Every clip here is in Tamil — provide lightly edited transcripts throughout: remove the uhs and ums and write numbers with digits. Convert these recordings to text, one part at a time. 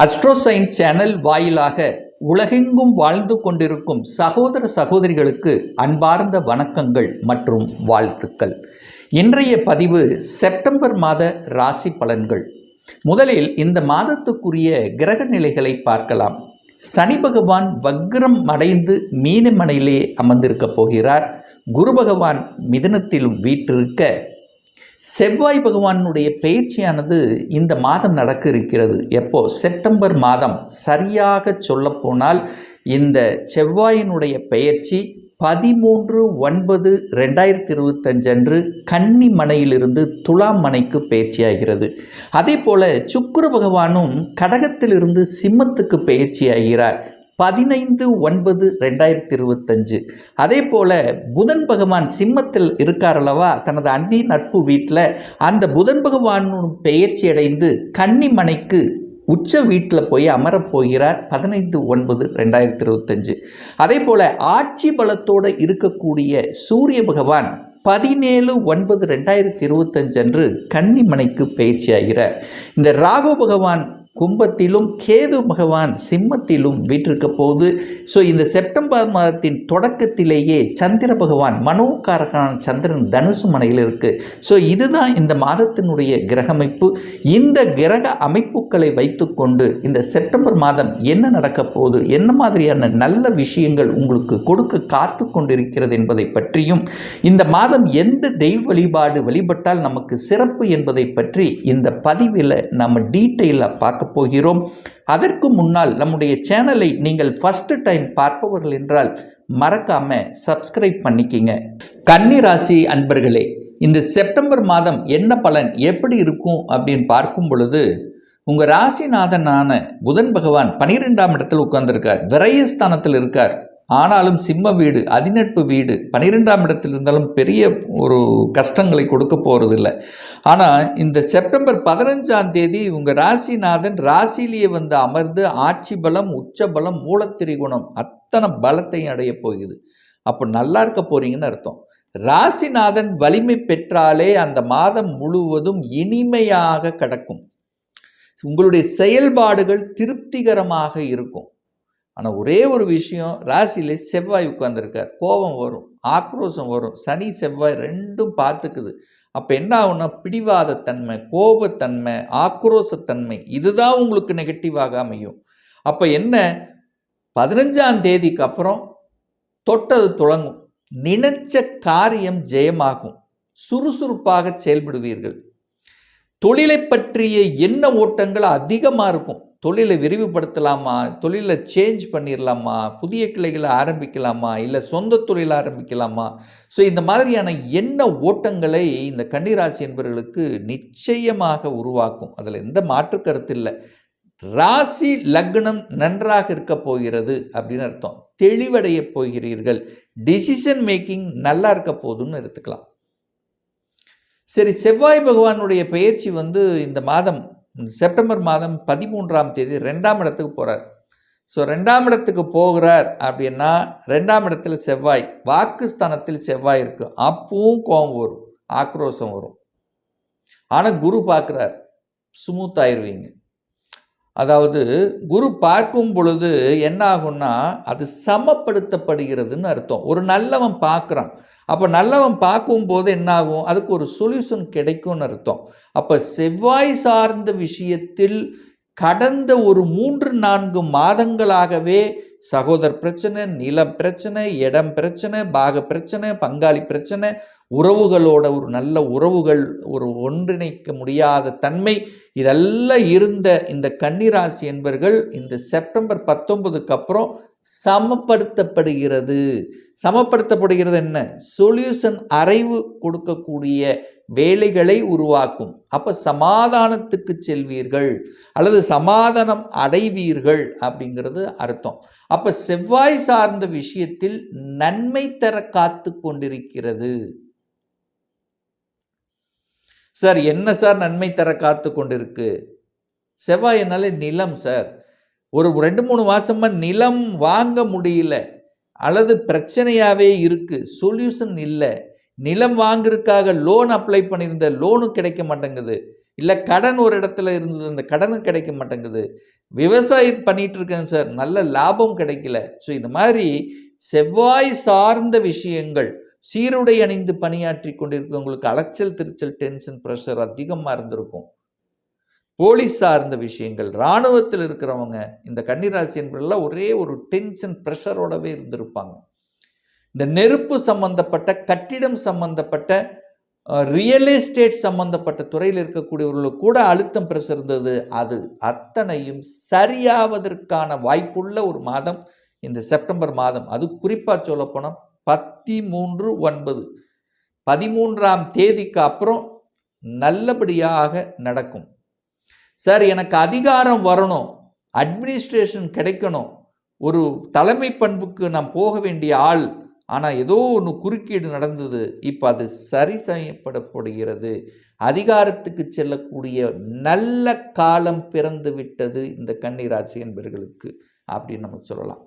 அஸ்ட்ரோசைன்ஸ் சேனல் வாயிலாக உலகெங்கும் வாழ்ந்து கொண்டிருக்கும் சகோதர சகோதரிகளுக்கு அன்பார்ந்த வணக்கங்கள் மற்றும் வாழ்த்துக்கள். இன்றைய பதிவு செப்டம்பர் மாத ராசி பலன்கள். முதலில் இந்த மாதத்துக்குரிய கிரக நிலைகளை பார்க்கலாம். சனி பகவான் வக்ரம் அடைந்து மீனமனையிலே அமர்ந்திருக்க போகிறார். குரு பகவான் மிதுனத்திலும் வீற்றிருக்க, செவ்வாய் பகவானுடைய பயிற்சியானது இந்த மாதம் நடக்க இருக்கிறது. எப்போ? செப்டம்பர் மாதம். சரியாக சொல்லப்போனால் இந்த செவ்வாயினுடைய பெயர்ச்சி 13/9/2025 அன்று கன்னி மனையிலிருந்து துலாம் மனைக்கு பயிற்சியாகிறது. அதே போல சுக்கிர பகவானும் கடகத்திலிருந்து சிம்மத்துக்கு பயிற்சியாகிறார் 15/9/2025. அதே போல் புதன் பகவான் சிம்மத்தில் இருக்கார் அல்லவா, தனது அந்தி நட்பு வீட்டில் அந்த புதன் பகவானும் பெயர்ச்சி அடைந்து கன்னி மனைக்கு உச்ச வீட்டில் போய் அமரப்போகிறார் 15/9/2025. அதே போல் ஆட்சி பலத்தோடு இருக்கக்கூடிய சூரிய பகவான் 17/9/2025 அன்று கன்னி மனைக்கு பயிற்சியாகிறார். இந்த ராகு பகவான் கும்பத்திலும் கேது பகவான் சிம்மத்திலும் வீற்றிருக்க போது. ஸோ இந்த செப்டம்பர் மாதத்தின் தொடக்கத்திலேயே சந்திர பகவான் மனோகாரகனான சந்திரன் தனுசு மனையில் இருக்குது. ஸோ இதுதான் இந்த மாதத்தினுடைய கிரகமைப்பு. இந்த கிரக அமைப்புகளை வைத்துக்கொண்டு இந்த செப்டம்பர் மாதம் என்ன நடக்க போகுது, என்ன மாதிரியான நல்ல விஷயங்கள் உங்களுக்கு கொடுக்க காத்து கொண்டிருக்கிறது என்பதை பற்றியும், இந்த மாதம் எந்த தெய்வ வழிபாடு வழிபட்டால் நமக்கு சிறப்பு என்பதை பற்றி இந்த பதிவில் நம்ம டீட்டெயிலாக பார்க்க போகிறோம். அதற்கு முன்னால் நம்முடைய சேனலை நீங்கள் ஃபர்ஸ்ட் டைம் பார்ப்பவர்கள் என்றால் மறக்காம சப்ஸ்கிரைப் பண்ணிக்கிங்க. கன்னி ராசி அன்பர்களே, இந்த செப்டம்பர் மாதம் என்ன பலன் எப்படி இருக்கும் அப்படின்னு பார்க்கும் பொழுது, உங்கள் ராசிநாதனான புதன் பகவான் 12ஆம் இடத்தில் உட்கார்ந்துருக்கார், விரயஸ்தானத்தில் இருக்கார். ஆனாலும் சிம்ம வீடு, அதிநட்பு வீடு, 12ஆம் இடத்தில் இருந்தாலும் பெரிய ஒரு கஷ்டங்களை கொடுக்க போகிறதில்லை. ஆனால் இந்த செப்டம்பர் 15ஆம் தேதி உங்கள் ராசிநாதன் ராசியிலேயே வந்து அமர்ந்து ஆட்சி பலம், உச்ச பலம், மூலத்திரிகுணம் அத்தனை பலத்தையும் அடைய போகுது. அப்போ நல்லா இருக்க போகிறீங்கன்னு அர்த்தம். ராசிநாதன் வலிமை பெற்றாலே அந்த மாதம் முழுவதும் இனிமையாக கிடக்கும். உங்களுடைய செயல்பாடுகள் திருப்திகரமாக இருக்கும். ஆனால் ஒரே ஒரு விஷயம், ராசியிலே செவ்வாய் உட்கார்ந்துருக்கார். கோபம் வரும், ஆக்ரோஷம் வரும். சனி செவ்வாய் ரெண்டும் பார்த்துக்குது. அப்போ என்ன ஆகும்னா, பிடிவாதத்தன்மை, கோபத்தன்மை, ஆக்ரோஷத்தன்மை, இதுதான் உங்களுக்கு நெகட்டிவாக அமையும். அப்போ என்ன, 15ஆம் தேதிக்கு அப்புறம் தொட்டது தொடங்கும். நினைச்ச காரியம் ஜெயமாகும். சுறுசுறுப்பாக செயல்படுவீர்கள். தொழிலை பற்றிய எண்ண ஓட்டங்கள் அதிகமாக இருக்கும். தொழிலை விரிவுபடுத்தலாமா, தொழிலை சேஞ்ச் பண்ணிடலாமா, புதிய கிளைகளை ஆரம்பிக்கலாமா, இல்லை சொந்த தொழில் ஆரம்பிக்கலாமா. ஸோ இந்த மாதிரியான எண்ண ஓட்டங்களை இந்த கன்னிராசி என்பவர்களுக்கு நிச்சயமாக உருவாக்கும். அதில் எந்த மாற்று கருத்து இல்லை. ராசி லக்னம் நன்றாக இருக்க போகிறது அப்படின்னு அர்த்தம். தெளிவடைய போகிறீர்கள். டிசிஷன் மேக்கிங் நல்லா இருக்க போதுன்னு எடுத்துக்கலாம். சரி, செவ்வாய் பகவானுடைய பெயர்ச்சி வந்து இந்த மாதம் செப்டம்பர் மாதம் 13ஆம் தேதி 2ஆம் இடத்துக்கு போகிறார். ஸோ 2ஆம் இடத்துக்கு போகிறார் அப்படின்னா, 2ஆம் இடத்துல செவ்வாய், வாக்குஸ்தானத்தில் செவ்வாய் இருக்குது. அப்பவும் கோபம் வரும், ஆக்ரோஷம் வரும். ஆனால் குரு பார்க்குறார், ஸ்மூத்தாயிருவீங்க. அதாவது குரு பார்க்கும் பொழுது என்ன ஆகும்னா, அது சமப்படுத்தப்படுகிறதுன்னு அர்த்தம். ஒரு நல்லவன் பார்க்குறான், அப்போ நல்லவன் பார்க்கும்போது என்ன ஆகும், அதுக்கு ஒரு சொல்யூஷன் கிடைக்கும்னு அர்த்தம். அப்போ செவ்வாய் சார்ந்த விஷயத்தில் கடந்த ஒரு 3-4 மாதங்களாகவே சகோதர பிரச்சனை, நில பிரச்சனை, இடம் பிரச்சனை, பாக பிரச்சனை, பங்காளி பிரச்சனை, உறவுகளோட ஒரு நல்ல உறவுகள், ஒரு ஒன்றிணைக்க முடியாத தன்மை, இதெல்லாம் இருந்த இந்த கன்னிராசி என்பவர்கள் இந்த செப்டம்பர் 19க்கு அப்புறம் சமப்படுத்தப்படுகிறது. சமப்படுத்தப்படுகிறது என்ன, சொல்யூஷன் அறைவு கொடுக்கக்கூடிய வேலைகளை உருவாக்கும். அப்போ சமாதானத்துக்கு செல்வீர்கள் அல்லது சமாதானம் அடைவீர்கள் அப்படிங்கிறது அர்த்தம். அப்போ செவ்வாய் சார்ந்த விஷயத்தில் நன்மை தர காத்து கொண்டிருக்கிறது. சார் என்ன சார் நன்மை தர காத்து கொண்டிருக்கு? செவ்வாய் என்னால நிலம் சார், ஒரு 2-3 மாதமாக நிலம் வாங்க முடியல அல்லது பிரச்சனையாகவே இருக்குது, சொல்யூஷன் இல்லை. நிலம் வாங்குறதுக்காக லோன் அப்ளை பண்ணியிருந்த லோனு கிடைக்க மாட்டேங்குது. இல்லை கடன் ஒரு இடத்துல இருந்தது, அந்த கடனும் கிடைக்க மாட்டேங்குது. விவசாயம் பண்ணிட்டு இருக்கேன் சார், நல்ல லாபம் கிடைக்கல. ஸோ இந்த மாதிரி செவ்வாய் சார்ந்த விஷயங்கள், சீருடை அணிந்து பணியாற்றி கொண்டிருக்கிறவங்களுக்கு அலைச்சல் திருச்சல் டென்ஷன் ப்ரெஷர் அதிகமாக இருந்திருக்கும். போலீஸ் சார்ந்த விஷயங்கள், இராணுவத்தில் இருக்கிறவங்க, இந்த கன்னிராசி என்பதெல்லாம் ஒரே ஒரு டென்ஷன் ப்ரெஷரோடவே இருந்திருப்பாங்க. இந்த நெருப்பு சம்பந்தப்பட்ட, கட்டிடம் சம்பந்தப்பட்ட, ரியல் எஸ்டேட் சம்பந்தப்பட்ட துறையில் இருக்கக்கூடியவர்களுக்கு கூட அழுத்தம் ப்ரெஷர் இருந்தது. அது அத்தனையும் சரியாவதற்கான வாய்ப்புள்ள ஒரு மாதம் இந்த செப்டம்பர் மாதம். அது குறிப்பாக சொல்லப்போனால் 13/9 13ஆம் தேதிக்கு அப்புறம் நல்லபடியாக நடக்கும். சார் எனக்கு அதிகாரம் வரணும், அட்மினிஸ்ட்ரேஷன் கிடைக்கணும், ஒரு தலைமை பண்புக்கு நான் போக வேண்டிய ஆள், ஆனால் ஏதோ ஒன்று குறுக்கீடு நடந்தது, இப்போ அது சரி செய்யப்படப்படுகிறது. அதிகாரத்துக்கு செல்லக்கூடிய நல்ல காலம் பிறந்து விட்டது இந்த கன்னிராசி என்பவர்களுக்கு அப்படின்னு நம்ம சொல்லலாம்.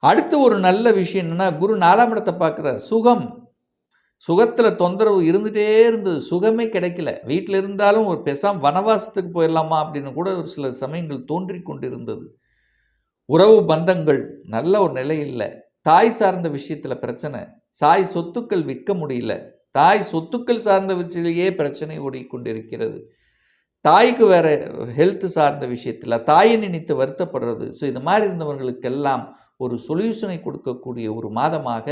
அடுத்து ஒரு நல்ல விஷயம் என்னன்னா, குரு 4ஆம் இடத்தை பார்க்குறார். சுகத்தில் தொந்தரவு இருந்துகிட்டே இருந்தது, சுகமே கிடைக்கல. வீட்டில் இருந்தாலும் ஒரு பேசாமல் வனவாசத்துக்கு போயிடலாமா அப்படின்னு கூட ஒரு சில சமயங்கள் தோன்றி கொண்டிருந்தது. உறவு பந்தங்கள் நல்ல ஒரு நிலை இல்லை. தாய் சார்ந்த விஷயத்தில் பிரச்சனை, தாய் சொத்துக்கள் விற்க முடியல, தாய் சொத்துக்கள் சார்ந்த விஷயத்திலேயே பிரச்சனை ஓடிக்கொண்டிருக்கிறது. தாய்க்கு வேற ஹெல்த் சார்ந்த விஷயத்தில் தாயை நினைத்து வருத்தப்படுறது. ஸோ இது மாதிரி இருந்தவர்களுக்கெல்லாம் ஒரு சொல்யூஷனை கொடுக்கக்கூடிய ஒரு மாதமாக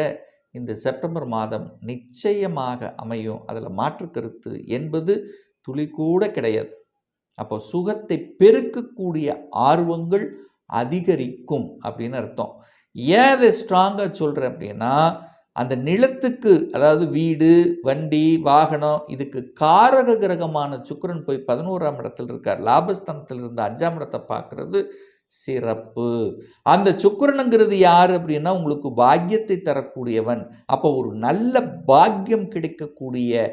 இந்த செப்டம்பர் மாதம் நிச்சயமாக அமையும். அதில் மாற்று கருத்து என்பது துளி கூட கிடையாது. அப்போ சுகத்தை பெருக்கக்கூடிய ஆர்வங்கள் அதிகரிக்கும் அப்படின்னு அர்த்தம். ஏன் அதை ஸ்ட்ராங்காக சொல்கிறேன் அப்படின்னா, அந்த நிலத்துக்கு, அதாவது வீடு, வண்டி, வாகனம், இதுக்கு காரக கிரகமான சுக்கிரன் போய் 11ஆம் இடத்தில் இருக்கார். லாபஸ்தானத்தில் இருந்த 5ஆம் இடத்தை பார்க்கறது சிறப்பு. அந்த சுக்கிரனுங்கிறது யார் அப்படின்னா, உங்களுக்கு பாக்கியத்தை தரக்கூடியவன். அப்போ ஒரு நல்ல பாக்கியம் கிடைக்கக்கூடிய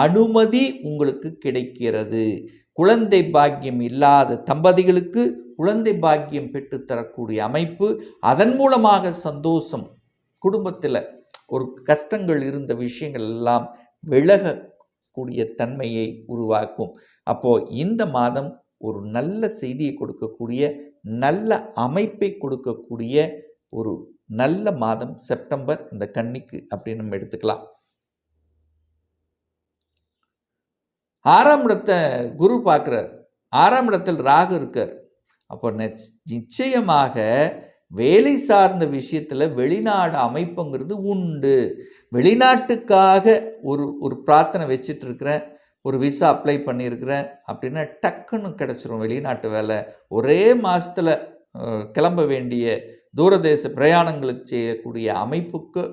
அனுமதி உங்களுக்கு கிடைக்கிறது. குழந்தை பாக்கியம் இல்லாத தம்பதிகளுக்கு குழந்தை பாக்கியம் பெற்றுத்தரக்கூடிய அமைப்பு, அதன் மூலமாக சந்தோஷம், குடும்பத்தில் ஒரு கஷ்டங்கள் இருந்த விஷயங்கள் எல்லாம் விலகக்கூடிய தன்மையை உருவாக்கும். அப்போது இந்த மாதம் ஒரு நல்ல செய்தியை கொடுக்கக்கூடிய, நல்ல அமைப்பை கொடுக்கக்கூடிய ஒரு நல்ல மாதம் செப்டம்பர் இந்த கன்னிக்கு அப்படின்னு நம்ம எடுத்துக்கலாம். 6ஆம் இடத்தை குரு பார்க்குறார், 6ஆம் இடத்தில் ராகு இருக்கார். அப்போ நிச்சயமாக வேலை சார்ந்த விஷயத்தில் வெளிநாடு அமைப்புங்கிறது உண்டு. வெளிநாட்டுக்காக ஒரு பிரார்த்தனை வச்சிட்டு இருக்கிறேன், ஒரு விசா அப்ளை பண்ணியிருக்கிறேன் அப்படின்னா டக்குன்னு கிடச்சிரும் வெளிநாட்டு வேலை. ஒரே மாதத்தில் கிளம்ப வேண்டிய தூரதேச பிரயாணங்களுக்கு செய்யக்கூடிய அமைப்புக்கு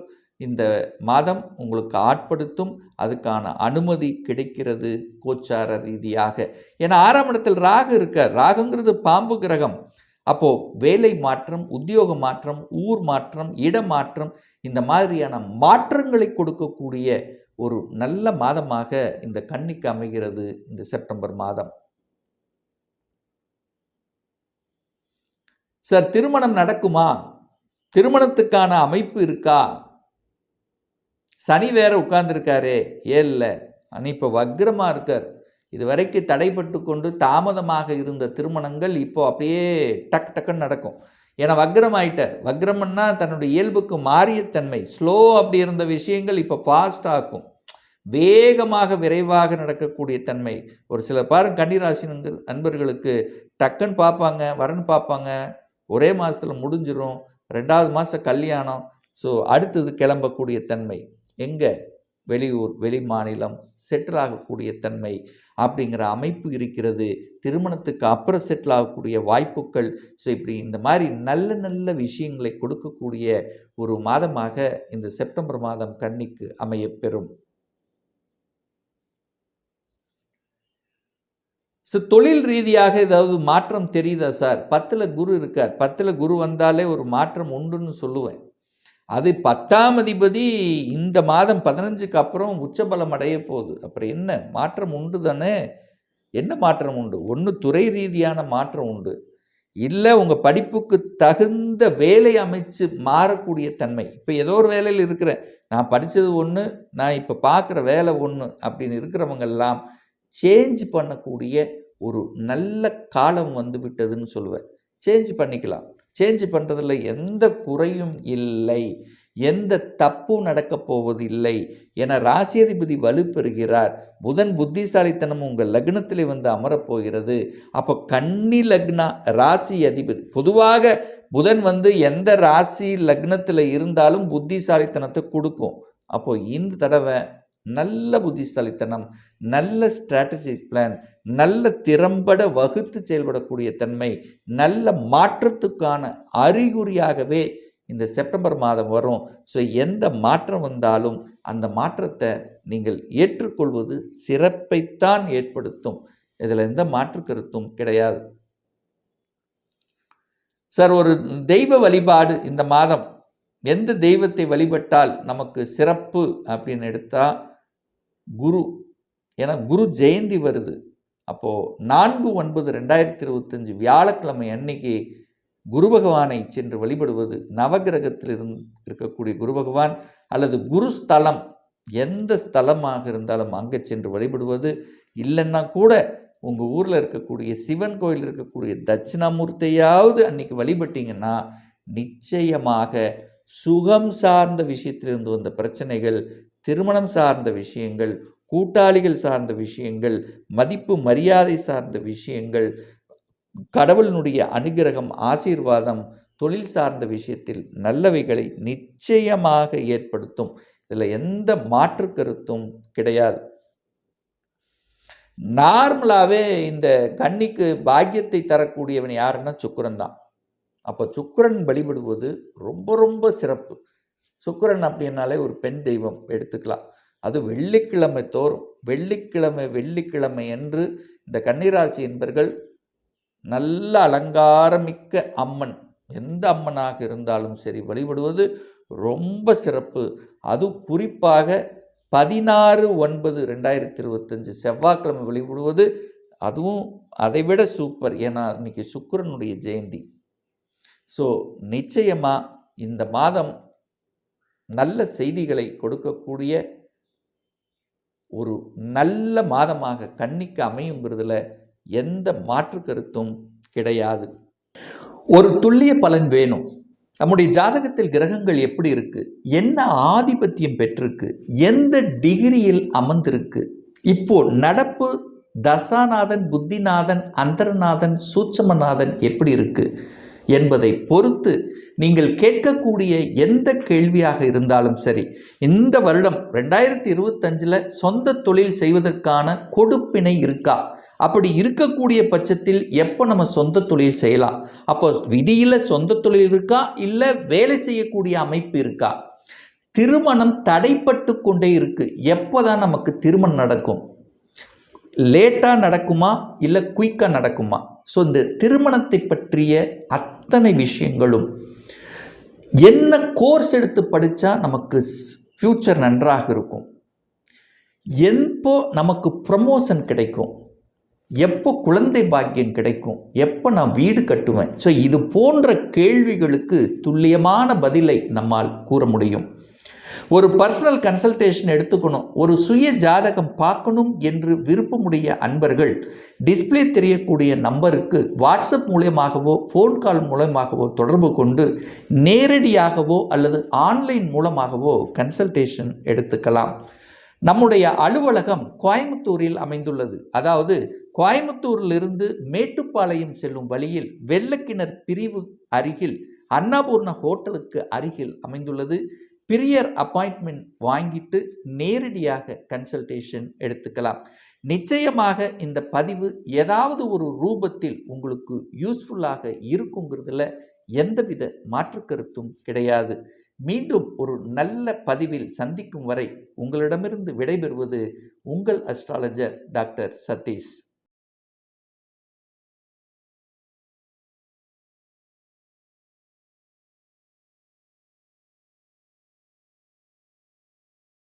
இந்த மாதம் உங்களுக்கு ஆட்படுத்தும். அதுக்கான அனுமதி கிடைக்கிறது கோச்சார ரீதியாக. ஏன்னா 6ஆம் இடத்தில் ராகு இருக்கார். ராகுங்கிறது பாம்பு கிரகம். அப்போது வேலை மாற்றம், உத்தியோக மாற்றம், ஊர் மாற்றம், இடமாற்றம், இந்த மாதிரியான மாற்றங்களை கொடுக்கக்கூடிய ஒரு நல்ல மாதமாக இந்த கன்னிக்கு அமைகிறது இந்த செப்டம்பர் மாதம். சார் திருமணம் நடக்குமா? திருமணத்துக்கான அமைப்பு இருக்கா? சனி வேற உட்கார்ந்துருக்காரே 7ல், அனி இப்போ வக்ரமாக இருக்கார். இது வரைக்கும் தடைப்பட்டு கொண்டு தாமதமாக இருந்த திருமணங்கள் இப்போ அப்படியே டக்குன்னு நடக்கும். ஏன்னா வக்ரம் ஆயிட்டார். வக்ரம்னா தன்னுடைய இயல்புக்கு மாறிய தன்மை, ஸ்லோ அப்படி இருந்த விஷயங்கள் இப்போ ஃபாஸ்ட் ஆக்கும், வேகமாக விரைவாக நடக்கக்கூடிய தன்மை. ஒரு சிலர் பாருங்க, கன்னிராசி நண்பர்களுக்கு டக்குன்னு பார்ப்பாங்க, வரன்னு பார்ப்பாங்க, ஒரே மாதத்தில் முடிஞ்சிடும், 2வது மாதம் கல்யாணம். ஸோ அடுத்தது கிளம்பக்கூடிய தன்மை, எங்கே வெளியூர், வெளி மாநிலம் செட்டில் ஆகக்கூடிய தன்மை அப்படிங்கிற அமைப்பு இருக்கிறது. திருமணத்துக்கு அப்புறம் செட்டில் ஆகக்கூடிய வாய்ப்புகள். ஸோ இப்படி இந்த மாதிரி நல்ல நல்ல விஷயங்களை கொடுக்கக்கூடிய ஒரு மாதமாக இந்த செப்டம்பர் மாதம் கன்னிக்கு அமையப்பெறும். ஸோ தொழில் ரீதியாக ஏதாவது மாற்றம் தெரியுதா சார்? 10ல் குரு இருக்கார். 10ல் குரு வந்தாலே ஒரு மாற்றம் உண்டுன்னு சொல்லுவேன். அது 10ஆம் அதிபதி இந்த மாதம் 15க்கு அப்புறம் உச்சபலம் அடைய போகுது. அப்புறம் என்ன மாற்றம் உண்டு தானே? என்ன மாற்றம் உண்டு? ஒன்று துறை ரீதியான மாற்றம் உண்டு, இல்லை உங்கள் படிப்புக்கு தகுந்த வேலை அமைச்சு மாறக்கூடிய தன்மை. இப்போ ஏதோ ஒரு வேலையில் இருக்கிறேன், நான் படித்தது ஒன்று, நான் இப்போ பார்க்குற வேலை ஒன்று அப்படின்னு இருக்கிறவங்கெல்லாம் சேஞ்ச் பண்ணக்கூடிய ஒரு நல்ல காலம் வந்து விட்டதுன்னு சொல்லுவேன். சேஞ்ச் பண்ணிக்கலாம். சேஞ்ச் பண்ணுறதுல எந்த குறையும் இல்லை, எந்த தப்பும் நடக்கப் போவது இல்லை. என ராசியதிபதி வலுப்பெறுகிறார். புதன் புத்திசாலித்தனம் உங்கள் லக்னத்திலே வந்து அமரப்போகிறது. அப்போ கன்னி லக்னா ராசி அதிபதி, பொதுவாக புதன் வந்து எந்த ராசி லக்னத்தில் இருந்தாலும் புத்திசாலித்தனத்தை கொடுக்கும். அப்போ இந்த தடவை நல்ல புத்திசாலித்தனம், நல்ல ஸ்ட்ராட்டஜிக் பிளான், நல்ல திறம்பட வகுத்து செயல்படக்கூடிய தன்மை, நல்ல மாற்றத்துக்கான அறிகுறியாகவே இந்த செப்டம்பர் மாதம் வரும். ஸோ எந்த மாற்றம் வந்தாலும் அந்த மாற்றத்தை நீங்கள் ஏற்றுக்கொள்வது சிறப்பைத்தான் ஏற்படுத்தும். இதில் எந்த மாற்று கருத்தும் கிடையாது. சார், ஒரு தெய்வ வழிபாடு இந்த மாதம் எந்த தெய்வத்தை வழிபட்டால் நமக்கு சிறப்பு அப்படின்னு எடுத்தால் குரு. ஏன்னா குரு ஜெயந்தி வருது. அப்போது 4/9/2025 வியாழக்கிழமை அன்னைக்கு குரு பகவானை சென்று வழிபடுவது, நவகிரகத்தில் இருக்கக்கூடிய குரு பகவான் அல்லது குரு ஸ்தலம், எந்த ஸ்தலமாக இருந்தாலும் அங்கே சென்று வழிபடுவது, இல்லைன்னா கூட உங்கள் ஊரில் இருக்கக்கூடிய சிவன் கோயில் இருக்கக்கூடிய தட்சிணாமூர்த்தியாவது அன்னைக்கு வழிபட்டிங்கன்னா நிச்சயமாக சுகம் சார்ந்த விஷயத்திலிருந்து வந்த பிரச்சனைகள், திருமணம் சார்ந்த விஷயங்கள், கூட்டாளிகள் சார்ந்த விஷயங்கள், மதிப்பு மரியாதை சார்ந்த விஷயங்கள், கடவுளினுடைய அனுகிரகம், ஆசீர்வாதம், தொழில் சார்ந்த விஷயத்தில் நல்லவைகளை நிச்சயமாக ஏற்படுத்தும். இதில் எந்த மாற்று கருத்தும் கிடையாது. நார்மலாகவே இந்த கன்னிக்கு பாக்கியத்தை தரக்கூடியவன் யாருன்னா சுக்கிரன் தான். அப்போ சுக்கிரன் வழிபடுவது ரொம்ப ரொம்ப சிறப்பு. சுக்கிரன் அப்படின்னாலே ஒரு பெண் தெய்வம் எடுத்துக்கலாம். அது வெள்ளிக்கிழமை தோறும் வெள்ளிக்கிழமை என்று இந்த கன்னிராசி என்பர்கள் நல்ல அலங்காரமிக்க அம்மன், எந்த அம்மனாக இருந்தாலும் சரி, வழிபடுவது ரொம்ப சிறப்பு. அது குறிப்பாக 16/9/2025 செவ்வாய்க்கிழமை வழிபடுவது அதுவும் அதைவிட சூப்பர். ஏன்னா இன்னைக்கு சுக்கிரனுடைய ஜெயந்தி. ஸோ நிச்சயமாக இந்த மாதம் நல்ல செய்திகளை கொடுக்கக்கூடிய ஒரு நல்ல மாதமாக கன்னிக்கு அமையுங்கிறதுல எந்த மாற்று கருத்தும் கிடையாது. ஒரு துல்லிய பலன் வேணும். நம்முடைய ஜாதகத்தில் கிரகங்கள் எப்படி இருக்கு, என்ன ஆதிபத்தியம் பெற்றிருக்கு, எந்த டிகிரியில் அமர்ந்திருக்கு, இப்போ நடப்பு தசாநாதன், புத்திநாதன், அந்தரநாதன், சூட்சமநாதன் எப்படி இருக்கு என்பதை பொறுத்து நீங்கள் கேட்கக்கூடிய எந்த கேள்வியாக இருந்தாலும் சரி, இந்த வருடம் 2025 சொந்த தொழில் செய்வதற்கான கொடுப்பினை இருக்கா, அப்படி இருக்கக்கூடிய பட்சத்தில் எப்போ நம்ம சொந்த தொழில் செய்யலாம், அப்போ விதியில் சொந்த தொழில் இருக்கா, இல்லை வேலை செய்யக்கூடிய அமைப்பு இருக்கா, திருமணம் தடைப்பட்டு கொண்டே இருக்கு, எப்போ தான் நமக்கு திருமணம் நடக்கும், லேட்டாக நடக்குமா இல்லை குயிக்காக நடக்குமா. ஸோ இந்த திருமணத்தை பற்றிய அத்தனை விஷயங்களும், என்ன கோர்ஸ் எடுத்து படித்தா நமக்கு ஃப்யூச்சர் நன்றாக இருக்கும், எப்போ நமக்கு ப்ரமோஷன் கிடைக்கும், எப்போ குழந்தை பாக்கியம் கிடைக்கும், எப்போ நான் வீடு கட்டுவேன். ஸோ இது போன்ற கேள்விகளுக்கு துல்லியமான பதிலை நம்மால் கூற முடியும். ஒரு பர்சனல் கன்சல்டேஷன் எடுத்துக்கணும், ஒரு சுய ஜாதகம் பார்க்கணும் என்று விருப்பமுடைய அன்பர்கள் டிஸ்பிளே தெரியக்கூடிய நம்பருக்கு வாட்ஸ்அப் மூலமாகவோ ஃபோன் கால் மூலமாகவோ தொடர்பு கொண்டு நேரடியாகவோ அல்லது ஆன்லைன் மூலமாகவோ கன்சல்டேஷன் எடுத்துக்கலாம். நம்முடைய அலுவலகம் கோயம்புத்தூரில் அமைந்துள்ளது. அதாவது கோயம்புத்தூரிலிருந்து மேட்டுப்பாளையம் செல்லும் வழியில் வெள்ளக்கிணர் பிரிவு அருகில் அன்னபூர்ணா ஹோட்டலுக்கு அருகில் அமைந்துள்ளது. பிரியர் அப்பாயின்மெண்ட் வாங்கிட்டு நேரடியாக கன்சல்டேஷன் எடுத்துக்கலாம். நிச்சயமாக இந்த பதிவு ஏதாவது ஒரு ரூபத்தில் உங்களுக்கு யூஸ்ஃபுல்லாக இருக்குங்கிறதுல எந்தவித மாற்று கருத்தும் கிடையாது. மீண்டும் ஒரு நல்ல பதிவில் சந்திக்கும் வரை உங்களிடமிருந்து விடைபெறுவது உங்கள் அஸ்ட்ராலஜர் டாக்டர் சதீஷ்.